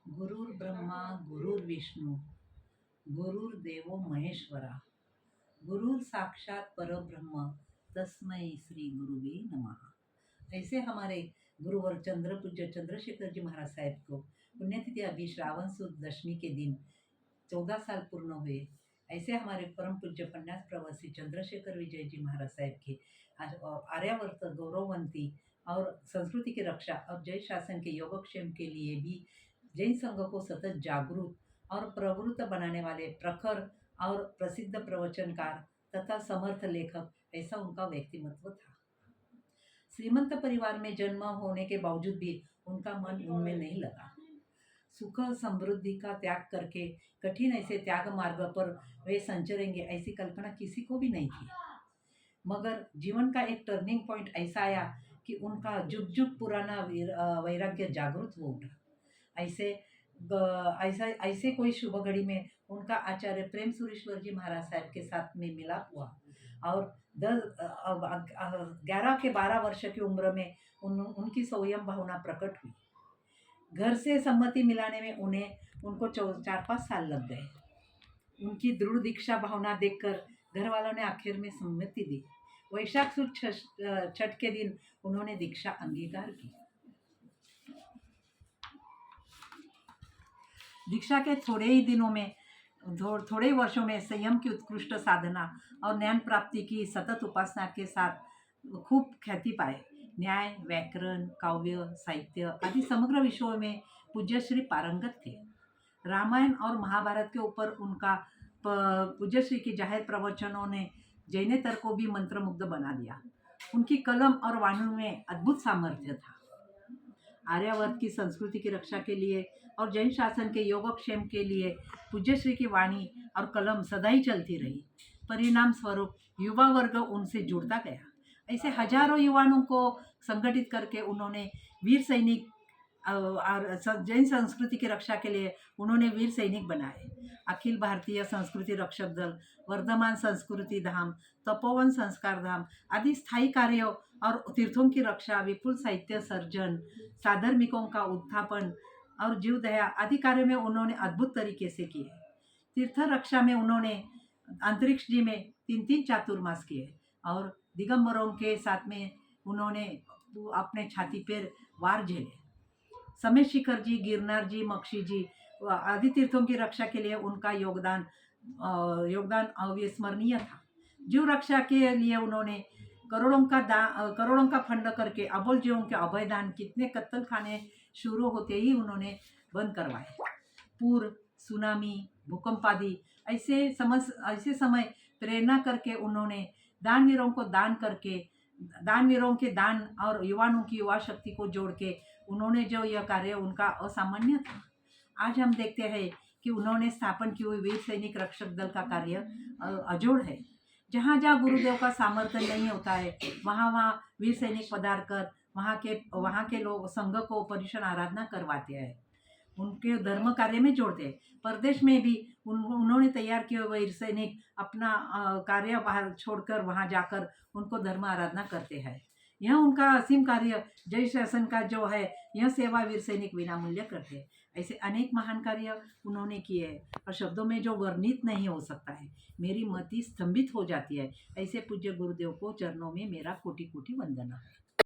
गुरुर्ब्रह्मा गुरुर्विष्णु गुरुर्देवो महेश्वरा गुरुर साक्षात परब्रह्म तस्मै श्री गुरुवे नमः। ऐसे हमारे गुरुवर चंद्र पूज्य चंद्रशेखर जी महाराज साहब को पुण्यतिथि अभी श्रावण सुद दशमी के दिन 14 साल पूर्ण हुए। ऐसे हमारे परम पूज्य पन्यास प्रवासी चंद्रशेखर विजय जी महाराज साहब के आर्यावर्त गौरववंती और संस्कृति की रक्षा और जय शासन के योगक्षेम के लिए भी जैन संघ को सतत जागरूक और प्रवृत्त बनाने वाले प्रखर और प्रसिद्ध प्रवचनकार तथा समर्थ लेखक, ऐसा उनका व्यक्तिमत्व था। श्रीमंत परिवार में जन्म होने के बावजूद भी उनका मन उनमें नहीं लगा। सुख समृद्धि का त्याग करके कठिन ऐसे त्याग मार्ग पर वे संचरेंगे, ऐसी कल्पना किसी को भी नहीं थी। मगर जीवन का एक टर्निंग पॉइंट ऐसा आया कि उनका जुग जुग पुराना वैराग्य जागृत हो उठा। ऐसे कोई शुभ घड़ी में उनका आचार्य प्रेम सुरेश्वर जी महाराज साहब के साथ में मिलाप हुआ और 11 के 12 वर्ष की उम्र में उनकी संयम भावना प्रकट हुई। घर से सम्मति मिलाने में उनको 4-5 साल लग गए। उनकी दृढ़ दीक्षा भावना देखकर घर वालों ने आखिर में सम्मति दी। वैशाख सुद छठ के दिन उन्होंने दीक्षा अंगीकार की। दीक्षा के थोड़े ही दिनों में थोड़े वर्षों में संयम की उत्कृष्ट साधना और ज्ञान प्राप्ति की सतत उपासना के साथ खूब ख्याति पाए। न्याय, व्याकरण, काव्य, साहित्य आदि समग्र विषयों में पूज्य श्री पारंगत थे। रामायण और महाभारत के ऊपर उनका पूज्य श्री की जाहिर प्रवचनों ने जैनेतर को भी मंत्रमुग्ध बना दिया। उनकी कलम और वाणी में अद्भुत सामर्थ्य था। आर्यावर्त की संस्कृति की रक्षा के लिए और जैन शासन के योगक्षेम के लिए पूज्य श्री की वाणी और कलम सदा ही चलती रही। परिणाम स्वरूप युवा वर्ग उनसे जुड़ता गया। ऐसे हजारों युवाओं को संगठित करके उन्होंने वीर सैनिक और जैन संस्कृति की रक्षा के लिए उन्होंने वीर सैनिक बनाए। अखिल भारतीय संस्कृति रक्षक दल, वर्धमान संस्कृति धाम, तपोवन संस्कार धाम आदि स्थायी कार्यों और तीर्थों की रक्षा, विपुल साहित्य सर्जन, साधर्मिकों का उत्थापन और जीवदया आदि कार्यों में उन्होंने अद्भुत तरीके से किए। तीर्थ रक्षा में उन्होंने अंतरिक्ष जी में 3-3 चातुर्मास किए और दिगंबरों के साथ में उन्होंने अपने छाती पर वार झेले। समेत शिखर जी, गिरनार जी, मक्षी जी आदि तीर्थों की रक्षा के लिए उनका योगदान अविस्मरणीय था। जीव रक्षा के लिए उन्होंने करोड़ों का फंड करके अबोल जीवों के अभयदान, कितने कत्ल खाने शुरू होते ही उन्होंने बंद करवाए। पूर, सुनामी, भूकंप आदि ऐसे समय प्रेरणा करके उन्होंने दानवीरों के दान और युवाओं की युवा शक्ति को जोड़ के उन्होंने जो यह कार्य उनका असामान्य था। आज हम देखते हैं कि उन्होंने स्थापन की हुई वीर सैनिक रक्षक दल का कार्य अजोड़ है। जहाँ जहाँ गुरुदेव का सामर्थ्य नहीं होता है, वहाँ वीर सैनिक पधार कर वहाँ के लोग संघ को परिषद आराधना करवाते हैं, उनके धर्म कार्य में जोड़ते हैं। प्रदेश में भी उन्होंने तैयार किए हुए वीर सैनिक अपना कार्य बाहर छोड़कर वहाँ जाकर उनको धर्म आराधना करते हैं। यह उनका असीम कार्य जय शासन का जो है, यह सेवा वीर सैनिक विनामूल्य करते हैं। ऐसे अनेक महान कार्य उन्होंने किए हैं और शब्दों में जो वर्णित नहीं हो सकता है। मेरी मति स्तंभित हो जाती है। ऐसे पूज्य गुरुदेव को चरणों में मेरा कोटि कोटि वंदना है।